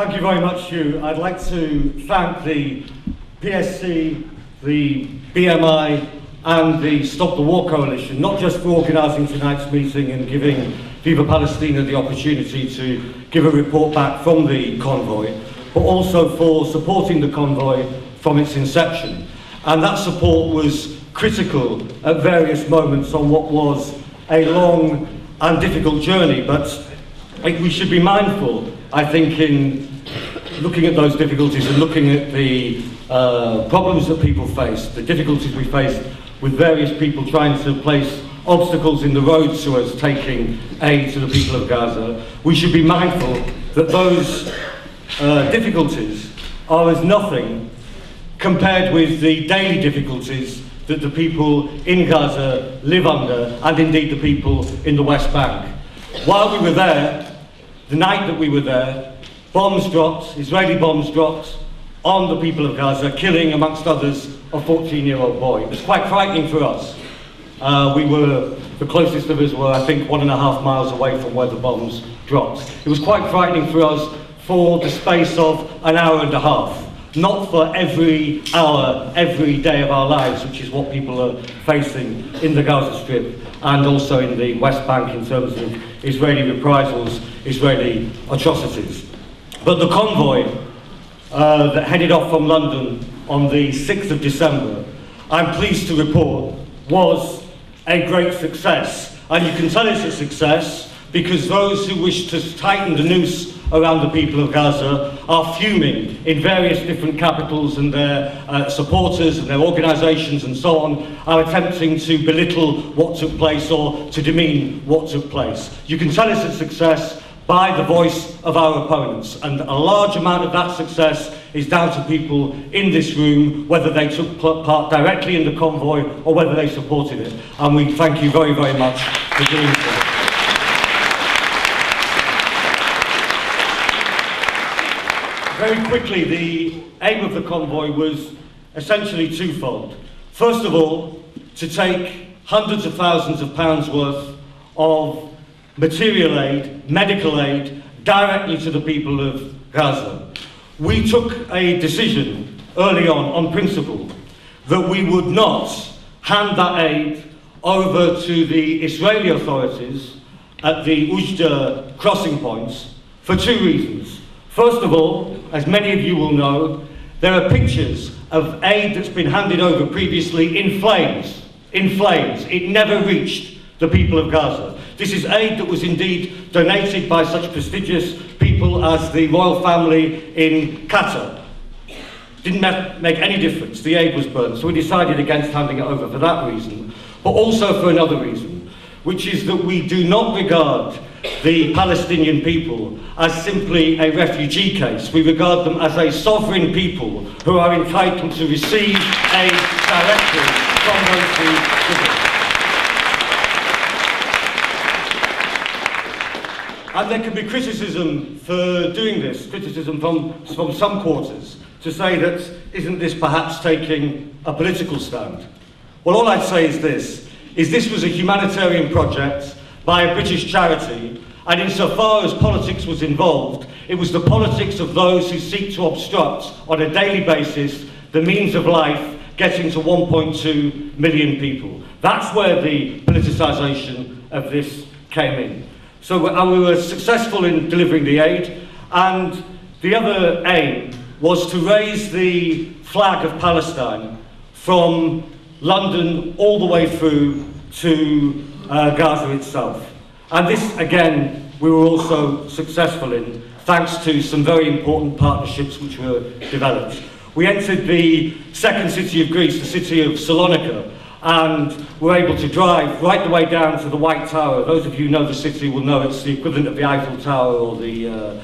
Thank you very much, Hugh. I'd like to thank the PSC, the BMI and the Stop the War Coalition, not just for organising tonight's meeting and giving Viva Palestina the opportunity to give a report back from the convoy, but also for supporting the convoy from its inception. And that support was critical at various moments on what was a long and difficult journey, but we should be mindful, I think, in looking at those difficulties and looking at the problems that people face, the difficulties we face with various people trying to place obstacles in the roads to us taking aid to the people of Gaza. We should be mindful that those difficulties are as nothing compared with the daily difficulties that the people in Gaza live under, and indeed the people in the West Bank. While we were there, the night that we were there, bombs dropped, Israeli bombs dropped on the people of Gaza, killing, amongst others, a 14-year-old boy. It was quite frightening for us. The closest of us were, I think, 1.5 miles away from where the bombs dropped. It was quite frightening for us for the space of an hour and a half. Not for every hour, every day of our lives, which is what people are facing in the Gaza Strip and also in the West Bank in terms of Israeli reprisals, Israeli atrocities. But the convoy that headed off from London on the 6th of December, I'm pleased to report, was a great success. And you can tell it's a success because those who wish to tighten the noose around the people of Gaza are fuming in various different capitals, and their supporters and their organisations and so on are attempting to belittle what took place or to demean what took place. You can tell it's a success by the voice of our opponents, and a large amount of that success is down to people in this room, whether they took part directly in the convoy or whether they supported it. And we thank you very, very much for doing so. Very quickly, the aim of the convoy was essentially twofold. First of all, to take hundreds of thousands of pounds worth of material aid, medical aid, directly to the people of Gaza. We took a decision early on principle, that we would not hand that aid over to the Israeli authorities at the Ujda crossing points for two reasons. First of all, as many of you will know, there are pictures of aid that's been handed over previously in flames. In flames. It never reached the people of Gaza. This is aid that was indeed donated by such prestigious people as the royal family in Qatar. Didn't make any difference. The aid was burned. So we decided against handing it over for that reason, but also for another reason, which is that we do not regard the Palestinian people as simply a refugee case. We regard them as a sovereign people who are entitled to receive aid directly from those who give it. And there can be criticism for doing this, criticism from some quarters, to say that isn't this perhaps taking a political stand? Well, all I'd say is this was a humanitarian project by a British charity, and insofar as politics was involved, it was the politics of those who seek to obstruct on a daily basis the means of life getting to 1.2 million people. That's where the politicisation of this came in. So we were successful in delivering the aid, and the other aim was to raise the flag of Palestine from London all the way through to Gaza itself. And this, again, we were also successful in, thanks to some very important partnerships which were developed. We entered the second city of Greece, the city of Salonika, and were able to drive right the way down to the White Tower. Those of you who know the city will know it's the equivalent of the Eiffel Tower or the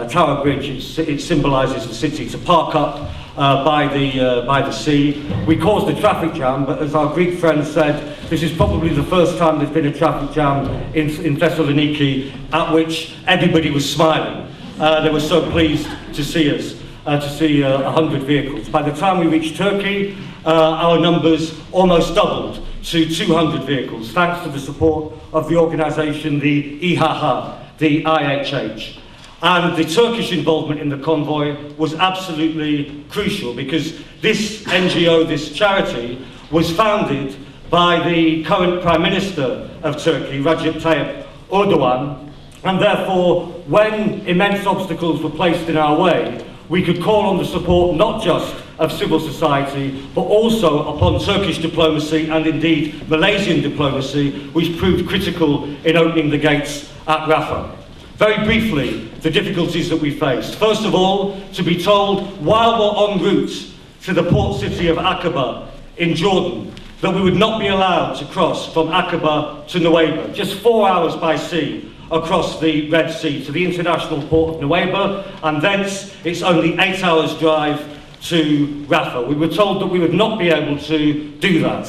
Tower Bridge. It symbolises the city, to park up by the sea. We caused a traffic jam, but as our Greek friend said, this is probably the first time there's been a traffic jam in Thessaloniki at which everybody was smiling. They were so pleased to see us, to see 100 vehicles. By the time we reached Turkey, our numbers almost doubled to 200 vehicles, thanks to the support of the organisation, the IHH, the IHH. And the Turkish involvement in the convoy was absolutely crucial, because this NGO, this charity, was founded by the current Prime Minister of Turkey, Recep Tayyip Erdogan, and therefore, when immense obstacles were placed in our way, we could call on the support not just of civil society, but also upon Turkish diplomacy and indeed Malaysian diplomacy, which proved critical in opening the gates at Rafah. Very briefly, the difficulties that we faced. First of all, to be told while we're en route to the port city of Aqaba in Jordan, that we would not be allowed to cross from Aqaba to Nuweiba, just 4 hours by sea across the Red Sea to the international port of Nuweiba, and thence it's only 8 hours drive to Rafah. We were told that we would not be able to do that.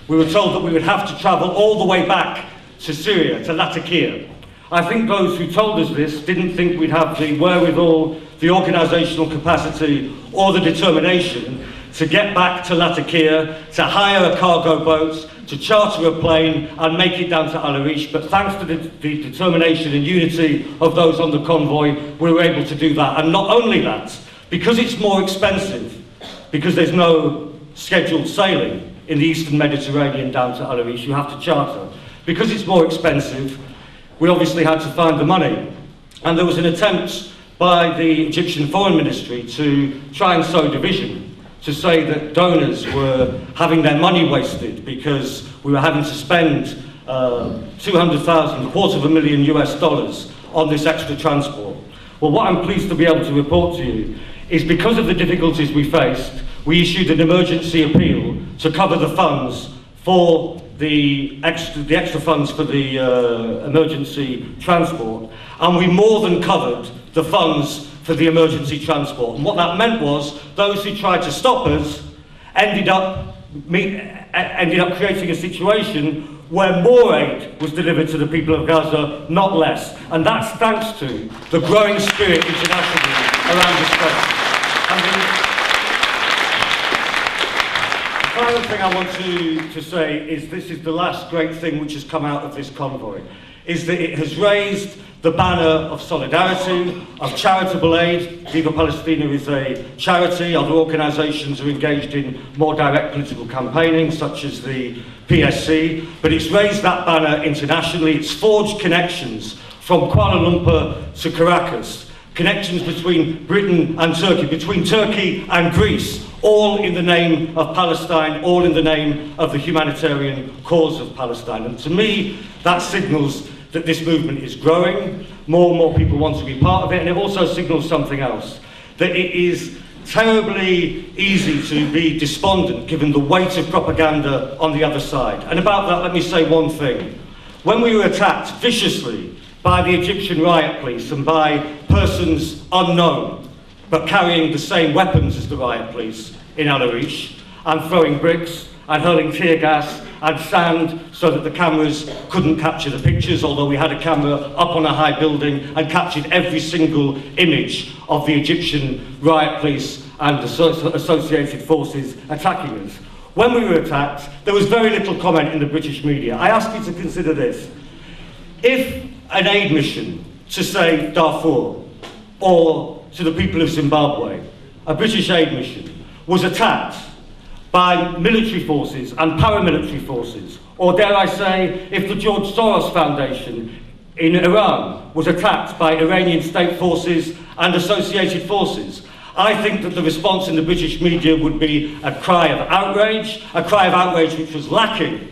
We were told that we would have to travel all the way back to Syria, to Latakia. I think those who told us this didn't think we'd have the wherewithal, the organisational capacity, or the determination to get back to Latakia, to hire a cargo boat, to charter a plane and make it down to Al Arish. But thanks to the determination and unity of those on the convoy, we were able to do that. And not only that, because it's more expensive, because there's no scheduled sailing in the Eastern Mediterranean down to Al Arish, you have to charter. Because it's more expensive, we obviously had to find the money. And there was an attempt by the Egyptian Foreign Ministry to try and sow division, to say that donors were having their money wasted because we were having to spend $200,000, $250,000 US on this extra transport. Well, what I'm pleased to be able to report to you is because of the difficulties we faced, we issued an emergency appeal to cover the funds for the extra funds for the emergency transport, and we more than covered the funds for the emergency transport. And what that meant was those who tried to stop us ended up creating a situation where more aid was delivered to the people of Gaza, not less. And that's thanks to the growing spirit internationally around this question. The final thing I want to say is this is the last great thing which has come out of this convoy, is that it has raised the banner of solidarity, of charitable aid. Viva Palestina is a charity. Other organisations are engaged in more direct political campaigning, such as the PSC. But it's raised that banner internationally. It's forged connections from Kuala Lumpur to Caracas, connections between Britain and Turkey, between Turkey and Greece, all in the name of Palestine, all in the name of the humanitarian cause of Palestine. And to me, that signals that this movement is growing, more and more people want to be part of it, and it also signals something else, that it is terribly easy to be despondent given the weight of propaganda on the other side. And about that, let me say one thing. When we were attacked viciously by the Egyptian riot police and by persons unknown, but carrying the same weapons as the riot police in Al Arish, and throwing bricks and hurling tear gas and sand so that the cameras couldn't capture the pictures, although we had a camera up on a high building and captured every single image of the Egyptian riot police and associated forces attacking us. When we were attacked, there was very little comment in the British media. I ask you to consider this. If an aid mission to, say, Darfur, or to the people of Zimbabwe, a British aid mission, was attacked by military forces and paramilitary forces, or dare I say, if the George Soros Foundation in Iran was attacked by Iranian state forces and associated forces, I think that the response in the British media would be a cry of outrage which was lacking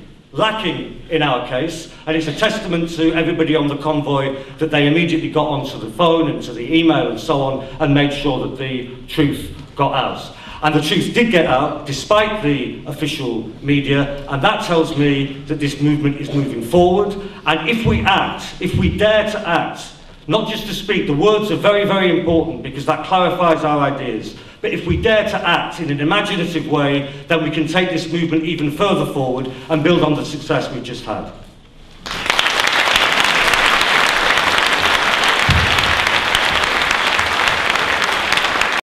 in our case, and it's a testament to everybody on the convoy that they immediately got onto the phone and to the email and so on and made sure that the truth got out. And the truth did get out despite the official media, and that tells me that this movement is moving forward. And if we act, if we dare to act, not just to speak, the words are very, very important because that clarifies our ideas, but if we dare to act in an imaginative way, then we can take this movement even further forward and build on the success we've just had.